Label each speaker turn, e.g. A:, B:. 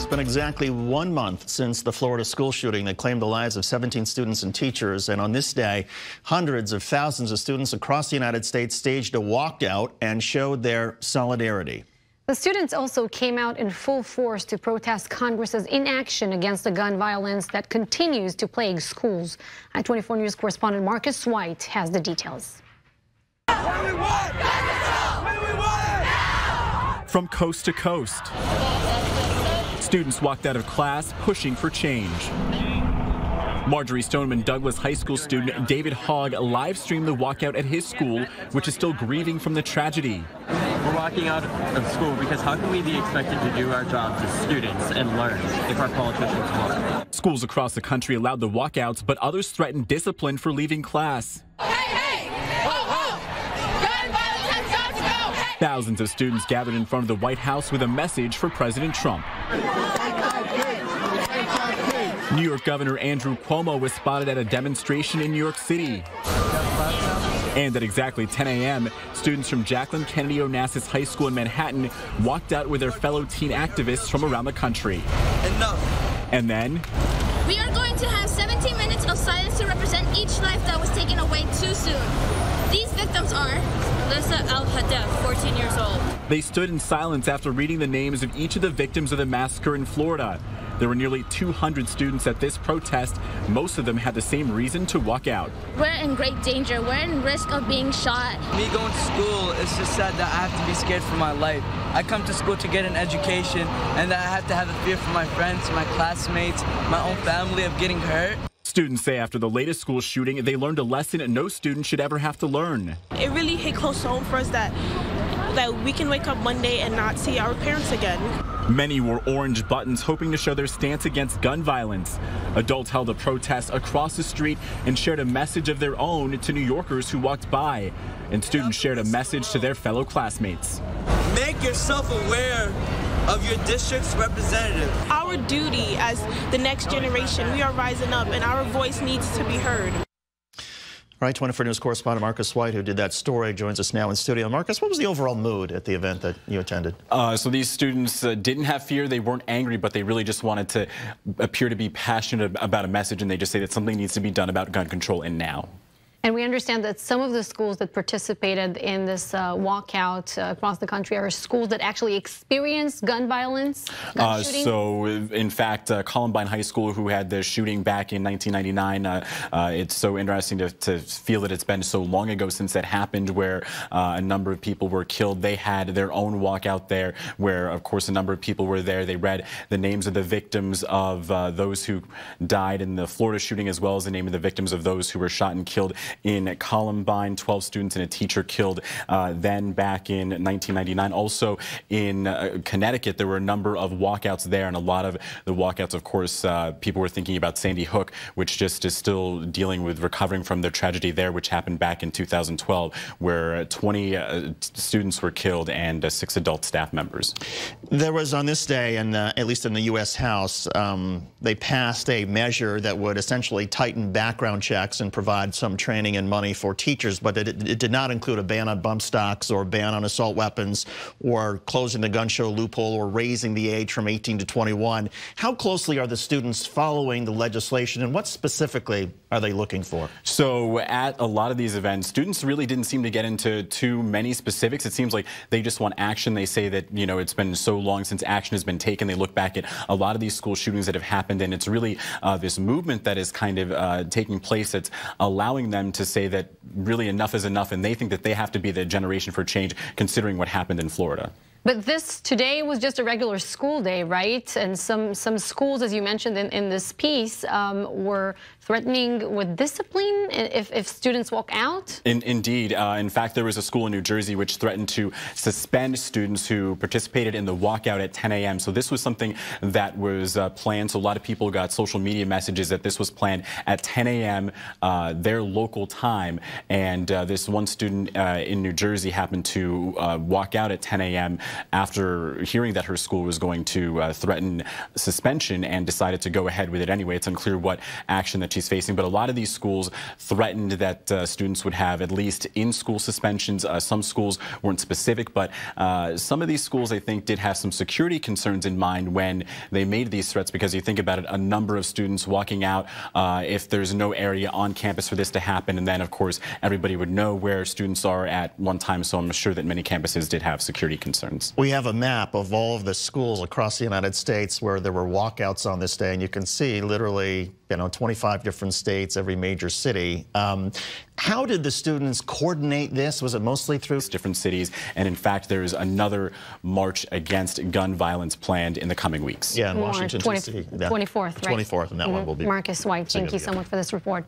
A: It's been exactly 1 month since the Florida school shooting that claimed the lives of 17 students and teachers. And on this day, hundreds of thousands of students across the United States staged a walkout and showed their solidarity.
B: The students also came out in full force to protest Congress's inaction against the gun violence that continues to plague schools. I-24 News correspondent Marques White has the details.
C: From coast to coast, students walked out of class pushing for change. Marjorie Stoneman Douglas High School student David Hogg live streamed the walkout at his school, which is still grieving from the tragedy.
D: We're walking out of school because how can we be expected to do our jobs as students and learn if our politicians won't?
C: Schools across the country allowed the walkouts, but others threatened discipline for leaving class. Thousands of students gathered in front of the White House with a message for President Trump. New York Governor Andrew Cuomo was spotted at a demonstration in New York City. And at exactly 10 a.m., students from Jacqueline Kennedy Onassis High School in Manhattan walked out with their fellow teen activists from around the country.
E: Enough.
C: And then
F: we are going to have 17 minutes of silence to represent each life that was taken away too soon. These victims are Lisa Al-Hadef, 14 years old.
C: They stood in silence after reading the names of each of the victims of the massacre in Florida. There were nearly 200 students at this protest. Most of them had the same reason to walk out.
F: We're in great danger. We're in risk of being shot.
E: Me going to school, it's just sad that I have to be scared for my life. I come to school to get an education, and that I have to have a fear for my friends, my classmates, my own family of getting hurt.
C: Students say after the latest school shooting, they learned a lesson no student should ever have to learn.
G: It really hit close to home for us that we can wake up Monday and not see our parents again.
C: Many wore orange buttons, hoping to show their stance against gun violence. Adults held a protest across the street and shared a message of their own to New Yorkers who walked by. And students shared a message to their fellow classmates.
E: Make yourself aware of your district's representative.
G: Our duty as the next generation, we are rising up and our voice needs to be heard.
A: All right, 24 News correspondent Marques White, who did that story, joins us now in studio. Marques, what was the overall mood at the event that you attended?
H: So these students didn't have fear. They weren't angry, but they really just wanted to appear to be passionate about a message, and they just say that something needs to be done about gun control and now.
B: And we understand that some of the schools that participated in this walkout across the country are schools that actually experienced gun violence, gun shooting.
H: So, in fact, Columbine High School, who had the shooting back in 1999, it's so interesting to feel that it's been so long ago since that happened, where a number of people were killed. They had their own walkout there, where, of course, a number of people were there. They read the names of the victims of those who died in the Florida shooting, as well as the name of the victims of those who were shot and killed in Columbine. 12 students and a teacher killed then back in 1999. Also in Connecticut, there were a number of walkouts there, and a lot of the walkouts, of course, people were thinking about Sandy Hook, which just is still dealing with recovering from the tragedy there, which happened back in 2012, where 20 students were killed and 6 adult staff members.
A: There was on this day, and at least in the U.S. House, they passed a measure that would essentially tighten background checks and provide some training and money for teachers, but it did not include a ban on bump stocks or a ban on assault weapons or closing the gun show loophole or raising the age from 18 to 21. How closely are the students following the legislation, and what specifically are they looking for?
H: So at a lot of these events, students really didn't seem to get into too many specifics. It seems like they just want action. They say that, you know, it's been so long since action has been taken. They look back at a lot of these school shootings that have happened, and it's really this movement that is kind of taking place that's allowing them to say that really enough is enough, and they think that they have to be the generation for change, considering what happened in Florida.
B: But today was just a regular school day, right? And some schools, as you mentioned in this piece, were threatening with discipline if students walk out?
H: Indeed. In fact, there was a school in New Jersey which threatened to suspend students who participated in the walkout at 10 a.m. So this was something that was planned. So a lot of people got social media messages that this was planned at 10 a.m. Their local time. And this one student in New Jersey happened to walk out at 10 a.m. after hearing that her school was going to threaten suspension and decided to go ahead with it anyway. It's unclear what action that she's facing, but a lot of these schools threatened that students would have at least in-school suspensions. Some schools weren't specific, but some of these schools, I think, did have some security concerns in mind when they made these threats, because you think about it, a number of students walking out, if there's no area on campus for this to happen, and then, of course, everybody would know where students are at one time, so I'm sure that many campuses did have security concerns.
A: We have a map of all of the schools across the United States where there were walkouts on this day, and you can see literally, 25 different states, every major city. How did the students coordinate this? Was it mostly through
H: different cities? And in fact, there is another march against gun violence planned in the coming weeks.
A: Yeah, in Washington, D.C.
B: 24th, right?
A: 24th, and that one will be.
B: Marques White, thank you so much for this report.